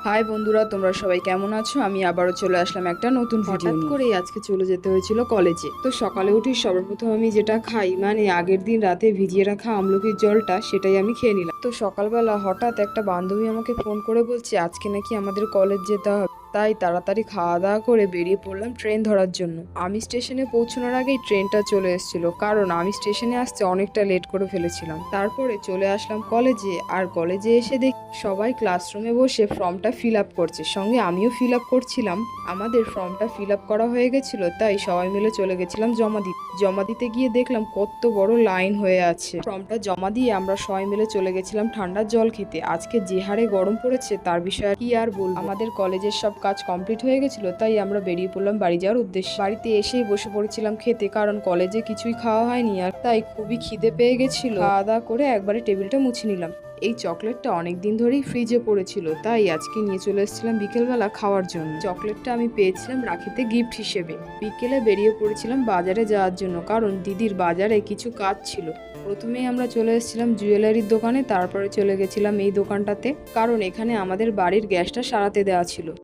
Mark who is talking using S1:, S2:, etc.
S1: High বন্ধুরা, তোমরা সবাই কেমন আছো? আমি আবারও চলে আসলাম একটা নতুন ভিডিও নিয়ে। হঠাৎ করেই আজকে চলে যেতে হয়েছিল কলেজে। তো সকালে উঠে সর্বপ্রথম আমি যেটা খাই, মানে আগের দিন রাতে ভিজিয়ে রাখা আমলকির জলটা, সেটাই আমি খেয়ে নিলাম। তো সকালবেলা হঠাৎ একটা বান্ধবী আমাকে ফোন করে বলছে আজকে নাকি আমাদের কলেজ যেতে হবে। তাই তাড়াতাড়ি খাওয়া দাওয়া করে বেরিয়ে পড়লাম ট্রেন ধরার জন্য। আমি স্টেশনে পৌঁছানোর আগেই ট্রেনটা চলে এসেছিল, কারণ আমি স্টেশনে আসতে অনেকটা লেট করে ফেলেছিলাম। তারপরে চলে আসলাম কলেজে, আর কলেজে এসে দেখি সবাই ক্লাসরুমে বসে ফর্মটা ফিল আপ করছে, সঙ্গে আমিও ফিল আপ করছিলাম। আমাদের ফর্মটা ফিল আপ করা হয়ে গেছিল, তাই সবাই মিলে চলে গেছিলাম জমা দিতে গিয়ে দেখলাম কত বড় লাইন হয়ে আছে। ফর্মটা জমা দিয়ে আমরা সবাই মিলে চলে গেছিলাম ঠান্ডা জল খেতে। আজকে যে হারে গরম পড়েছে তার বিষয়ে কি আর বলবো। আমাদের কলেজের সব কাজ কমপ্লিট হয়ে গেছিল, তাই আমরা বেরিয়ে পড়লাম বাড়ি যাওয়ার উদ্দেশ্যে। বাড়িতে এসেই বসে পড়েছিলাম খেতে, কারণ কলেজে কিছুই খাওয়া হয়নি, আর তাই খুবই খিদে পেয়ে গেছিল। খাওয়া দাওয়া করে একবারে টেবিলটা মুছে নিলাম। এই চকলেটটা অনেক দিন ধরেই ফ্রিজে পড়েছিল, তাই আজকে নিয়ে চলে এসেছিলাম বিকেলবেলা খাওয়ার জন্য। চকলেটটা আমি পেয়েছিলাম রাখিতে গিফট হিসেবে। বিকেলে বেরিয়ে পড়েছিলাম বাজারে যাওয়ার জন্য, কারণ দিদির বাজারে কিছু কাজ ছিল। প্রথমেই আমরা চলে এসেছিলাম জুয়েলারির দোকানে, তারপরে চলে গেছিলাম এই দোকানটাতে, কারণ এখানে আমাদের বাড়ির গ্যাসটা সারাতে দেওয়া ছিল।